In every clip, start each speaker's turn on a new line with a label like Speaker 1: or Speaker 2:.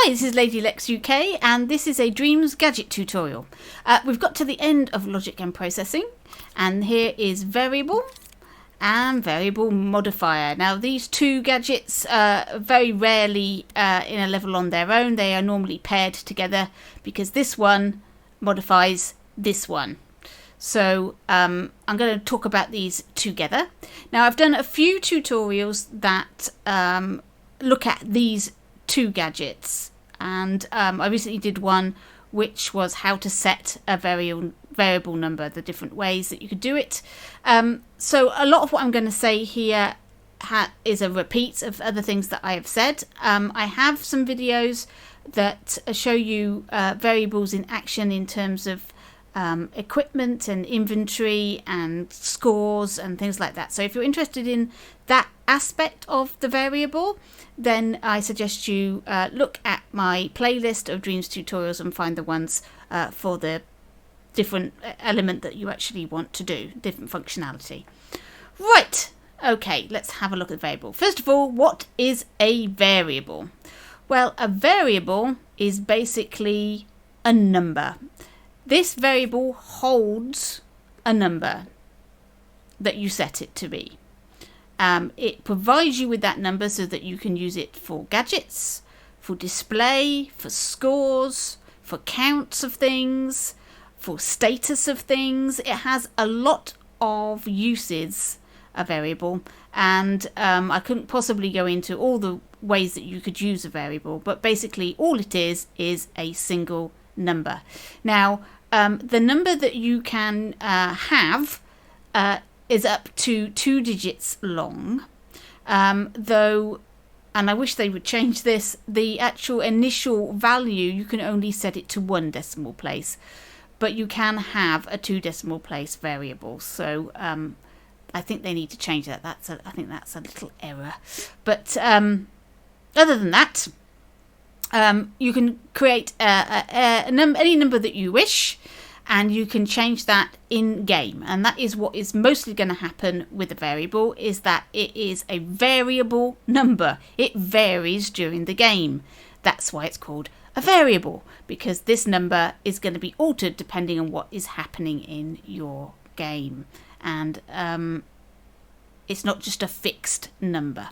Speaker 1: Hi, this is Lady Lex UK, and this is a Dreams gadget tutorial. We've got to the end of logic and processing, and here is variable and variable modifier. Now, these two gadgets very rarely in a level on their own. They are normally paired together because this one modifies this one. So I'm going to talk about these together. Now, I've done a few tutorials that look at these two gadgets, and I recently did one which was how to set a variable number, the different ways that you could do it. So a lot of what I'm going to say here is a repeat of other things that I have said. I have some videos that show you variables in action in terms of equipment and inventory and scores and things like that. So if you're interested in that aspect of the variable, then I suggest you look at my playlist of Dreams tutorials and find the ones for the different element that you actually want to do, different functionality. Right, okay, let's have a look at the variable. First of all, what is a variable? Well, a variable is basically a number. This variable holds a number that you set it to be. It provides you with that number so that you can use it for gadgets, for display, for scores, for counts of things, for status of things. It has a lot of uses, a variable, and I couldn't possibly go into all the ways that you could use a variable, but basically all it is a single number. Now, the number that you can have is up to 2 digits long, though, and I wish they would change this, the actual initial value, you can only set it to 1 decimal place, but you can have a 2 decimal place variable. So I think they need to change that. I think that's a little error. But other than that, you can create any number that you wish, and you can change that in game. And that is what is mostly going to happen with a variable, is that it is a variable number. It varies during the game. That's why it's called a variable, because this number is going to be altered depending on what is happening in your game. And it's not just a fixed number.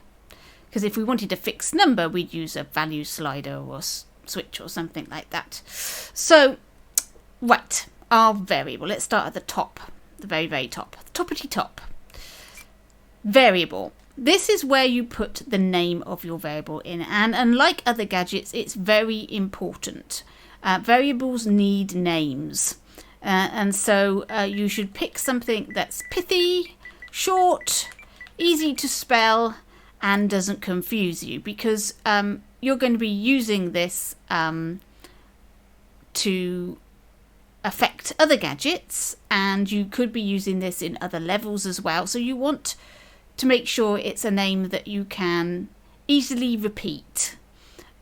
Speaker 1: Because if we wanted a fixed number, we'd use a value slider or switch or something like that. So, right, our variable. Let's start at the top, the very, very top, the toppity top. Variable. This is where you put the name of your variable in, and unlike other gadgets, it's very important. Variables need names, and so you should pick something that's pithy, short, easy to spell, and doesn't confuse you, because you're going to be using this to affect other gadgets, and you could be using this in other levels as well. So you want to make sure it's a name that you can easily repeat.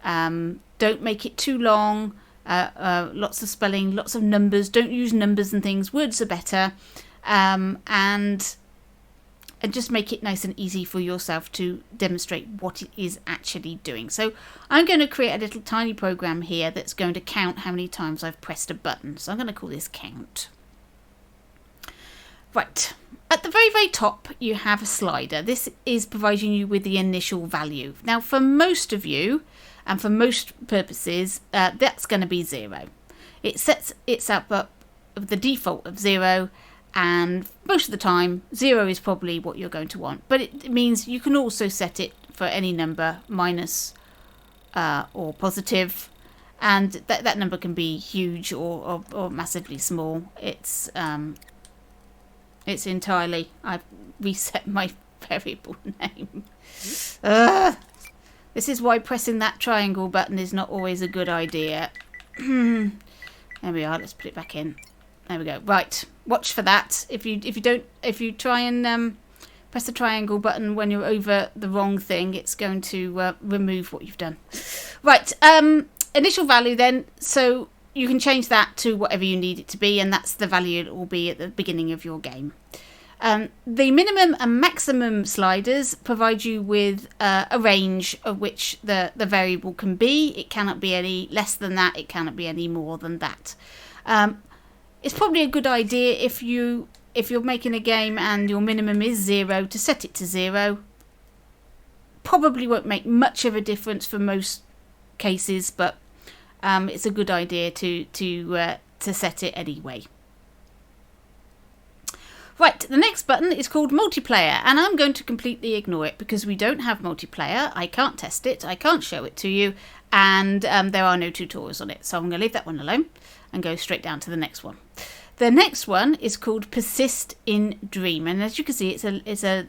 Speaker 1: Don't make it too long, lots of spelling, lots of numbers. Don't use numbers and things. Words are better, and just make it nice and easy for yourself to demonstrate what it is actually doing. So I'm going to create a little tiny program here that's going to count how many times I've pressed a button. So I'm going to call this count. Right, at the very, very top, you have a slider. This is providing you with the initial value. Now, for most of you, and for most purposes, that's going to be 0. It sets itself up with the default of 0, and most of the time 0 is probably what you're going to want, but it means you can also set it for any number, minus or positive, and that number can be huge or massively small. It's entirely, I've reset my variable name. This is why pressing that triangle button is not always a good idea. There we are, let's put it back in. There we go. Right, watch for that. If you try and press the triangle button when you're over the wrong thing, it's going to remove what you've done. Right, initial value then. So you can change that to whatever you need it to be, and that's the value it will be at the beginning of your game. The minimum and maximum sliders provide you with a range of which the variable can be. It cannot be any less than that. It cannot be any more than that. It's probably a good idea if you're making a game and your minimum is 0 to set it to 0. Probably won't make much of a difference for most cases, but it's a good idea to set it anyway. Right, the next button is called multiplayer, and I'm going to completely ignore it because we don't have multiplayer. I can't test it, I can't show it to you, and there are no tutorials on it. So I'm going to leave that one alone and go straight down to the next one. The next one is called Persist in Dream, and as you can see, it's a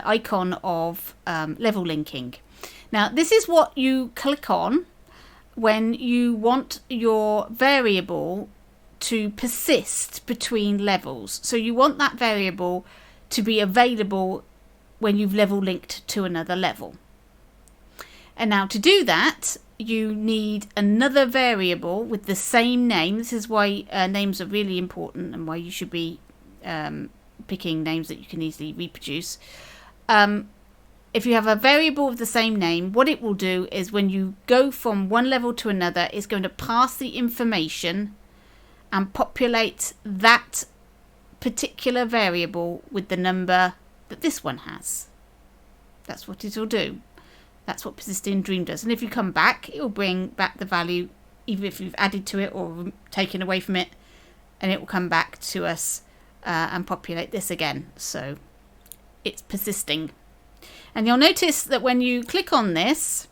Speaker 1: icon of level linking. Now, this is what you click on when you want your variable to persist between levels. So you want that variable to be available when you've level linked to another level. And now to do that, you need another variable with the same name. This is why names are really important and why you should be picking names that you can easily reproduce. If you have a variable with the same name, what it will do is when you go from one level to another, it's going to pass the information and populate that particular variable with the number that this one has. That's what it will do. That's what Persist in Dream does. And if you come back, it will bring back the value, even if you've added to it or taken away from it, and it will come back to us and populate this again. So it's persisting. And you'll notice that when you click on this,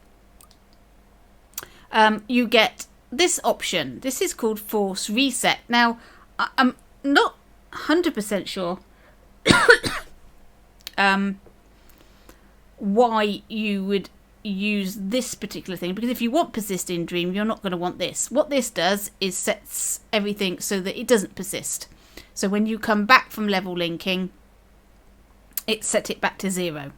Speaker 1: you get this option. This is called Force Reset. Now, I'm not 100% sure why you would use this particular thing, because if you want Persist in Dream, you're not going to want this. What this does is sets everything so that it doesn't persist. So when you come back from level linking, it set it back to 0.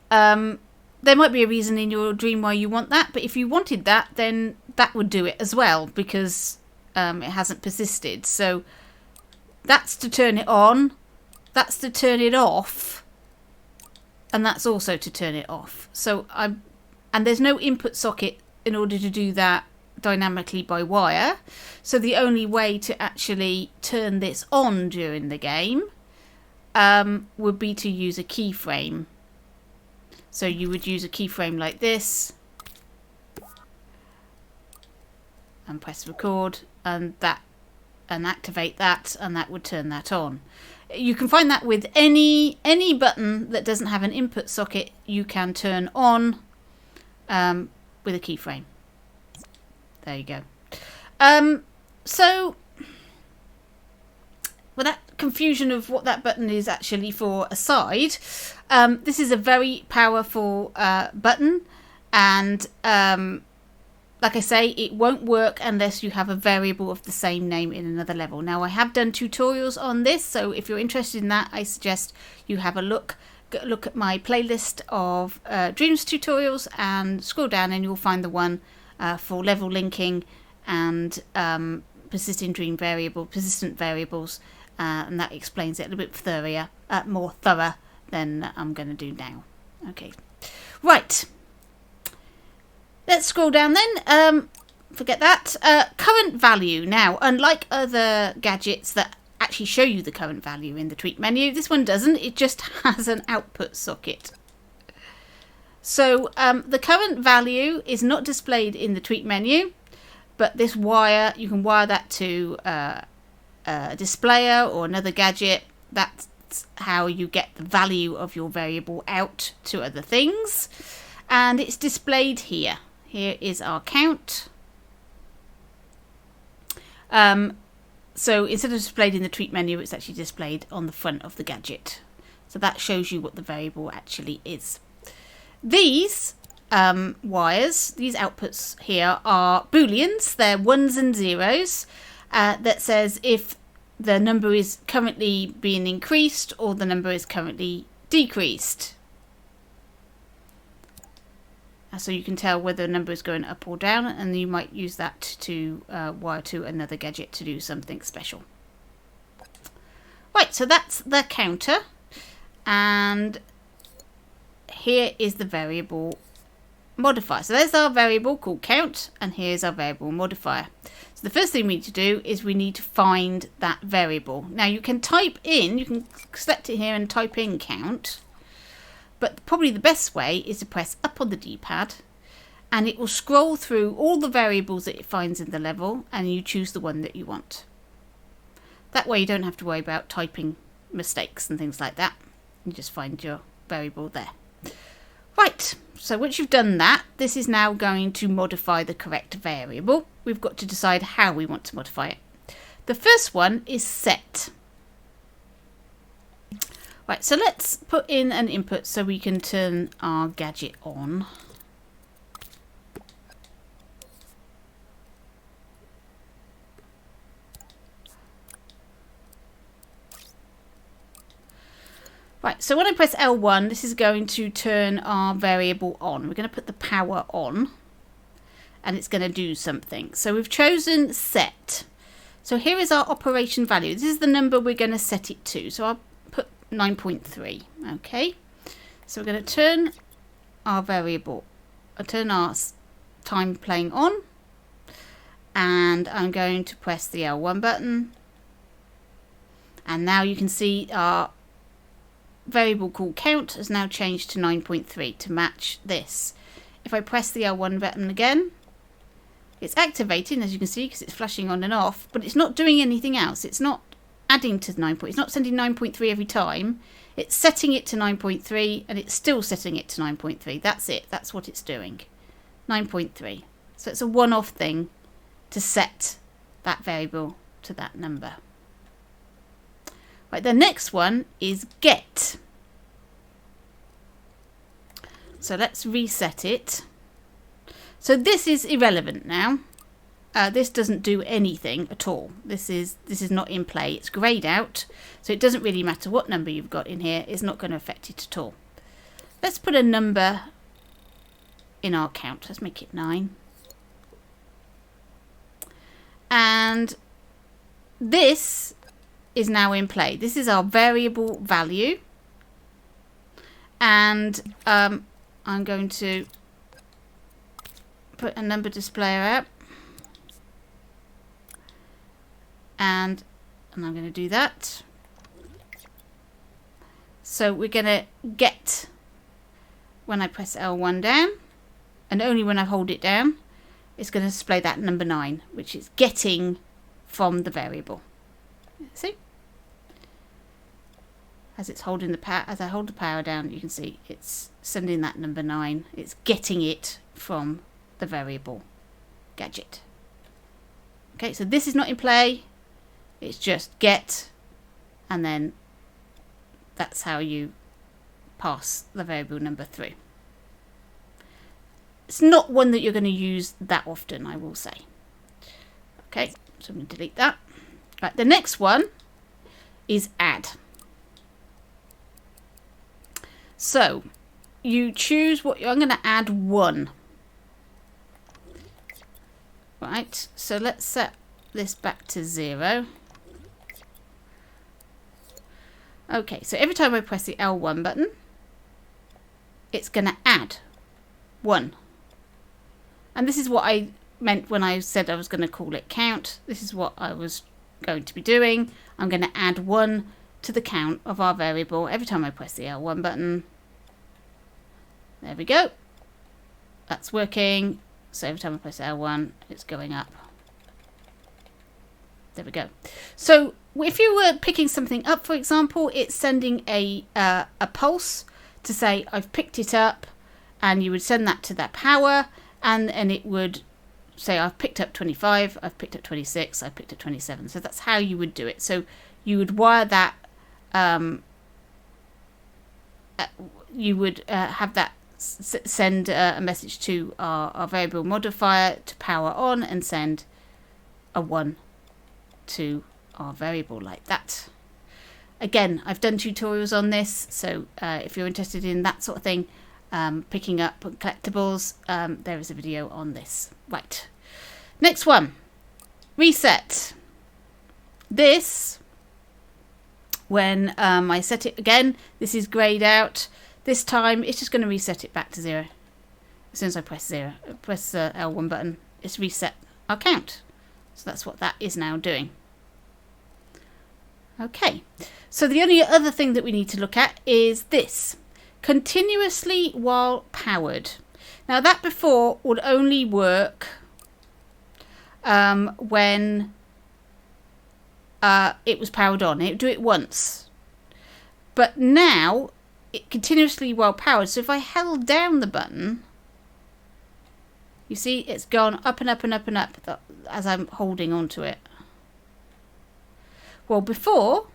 Speaker 1: There might be a reason in your dream why you want that, but if you wanted that, then that would do it as well, because it hasn't persisted. So that's to turn it on, that's to turn it off, and that's also to turn it off. So and there's no input socket in order to do that dynamically by wire. So the only way to actually turn this on during the game would be to use a keyframe. So you would use a keyframe like this and press record and activate that, and that would turn that on. You can find that with any button that doesn't have an input socket. You can turn on with a keyframe. There you go. So with that confusion of what that button is actually for aside, this is a very powerful button, and like I say, it won't work unless you have a variable of the same name in another level. Now, I have done tutorials on this, so if you're interested in that, I suggest you have a look at my playlist of Dreams tutorials and scroll down and you'll find the one for level linking and persistent variables, and that explains it a little bit more thorough than I'm going to do now. Okay, right. Let's scroll down then. Forget that. Current value. Now, unlike other gadgets that actually show you the current value in the tweak menu, this one doesn't. It just has an output socket. So the current value is not displayed in the tweak menu, but this wire, you can wire that to a displayer or another gadget. That's how you get the value of your variable out to other things. And it's displayed here. Here is our count. So instead of displayed in the tweak menu, it's actually displayed on the front of the gadget. So that shows you what the variable actually is. These wires, these outputs here, are booleans. They're ones and zeros. That says if the number is currently being increased or the number is currently decreased. So you can tell whether the number is going up or down, and you might use that to wire to another gadget to do something special. Right, so that's the counter, and here is the variable modifier. So there's our variable called count, and here's our variable modifier. So the first thing we need to do is we need to find that variable. Now you can type in, you can select it here and type in count, but probably the best way is to press up on the D-pad, and it will scroll through all the variables that it finds in the level, and you choose the one that you want. That way you don't have to worry about typing mistakes and things like that. You just find your variable there. Right, so once you've done that, this is now going to modify the correct variable. We've got to decide how we want to modify it. The first one is set. Right, so let's put in an input so we can turn our gadget on. Right, so when I press L1, this is going to turn our variable on. We're going to put the power on, and it's going to do something. So we've chosen set. So here is our operation value. This is the number we're going to set it to. So I'll put 9.3. Okay. So we're going to turn our variable, turn our time playing on, and I'm going to press the L1 button. And now you can see our variable called count has now changed to 9.3 to match this. If I press the L1 button again, it's activating, as you can see, because it's flashing on and off, but it's not doing anything else. It's not adding to 9. It's not sending 9.3 every time. It's setting it to 9.3, and it's still setting it to 9.3. That's it. That's what it's doing. 9.3. So it's a one-off thing to set that variable to that number. Right, the next one is get. So let's reset it. So this is irrelevant now. This doesn't do anything at all. This is not in play. It's grayed out, so it doesn't really matter what number you've got in here. It's not going to affect it at all. Let's put a number in our count. Let's make it 9. And this is now in play. This is our variable value, and I'm going to put a number displayer out, and I'm going to do that. So we're going to get when I press L1 down, and only when I hold it down, it's going to display that number 9, which is getting from the variable. See? As it's holding the power, as I hold the power down, you can see it's sending that number 9. It's getting it from the variable gadget. Okay, so this is not in play. It's just get, and then that's how you pass the variable number through. It's not one that you're going to use that often, I will say. Okay, so I'm going to delete that. Right, the next one is add. So you choose what I'm going to add 1. Right, so let's set this back to 0. Okay, so every time I press the L1 button, it's going to add 1. And this is what I meant when I said I was going to call it count. This is what I was going to be doing. I'm going to add 1 to the count of our variable every time I press the L1 button. There we go. That's working. So every time I press L1, it's going up. There we go. So if you were picking something up, for example, it's sending a pulse to say I've picked it up, and you would send that to that power, and it would say I've picked up 25, I've picked up 26, I've picked up 27. So that's how you would do it. So you would wire that, you would have that send a message to our variable modifier to power on, and send a 1 to our variable like that. Again, I've done tutorials on this, so if you're interested in that sort of thing, picking up collectibles, there is a video on this. Right, next one, reset. This when I set it again, this is grayed out. This time it's just going to reset it back to 0. As soon as I press the L1 button, it's reset our count. So that's what that is now doing. Okay, so the only other thing that we need to look at is this, continuously while powered. Now that before would only work when it was powered on. It would do it once. But now, it continuously while powered, so if I held down the button, you see it's gone up and up and up and up as I'm holding onto it. Well, before,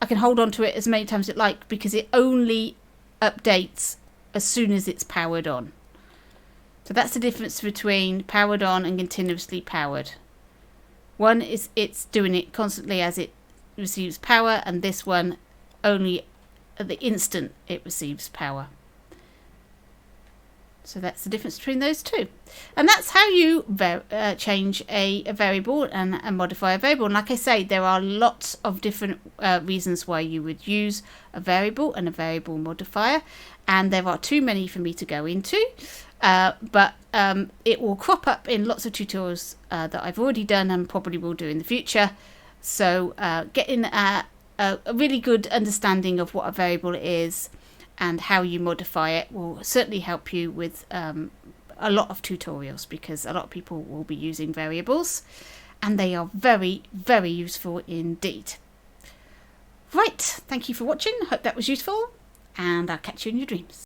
Speaker 1: I can hold on to it as many times as it like because it only updates as soon as it's powered on. So that's the difference between powered on and continuously powered. One is it's doing it constantly as it receives power, and this one only at the instant it receives power. So that's the difference between those two. And that's how you change a variable and modify a variable. And like I say, there are lots of different reasons why you would use a variable and a variable modifier. And there are too many for me to go into. But it will crop up in lots of tutorials that I've already done and probably will do in the future. So getting a really good understanding of what a variable is and how you modify it will certainly help you with a lot of tutorials, because a lot of people will be using variables and they are very, very useful indeed. Right, thank you for watching. Hope that was useful, and I'll catch you in your dreams.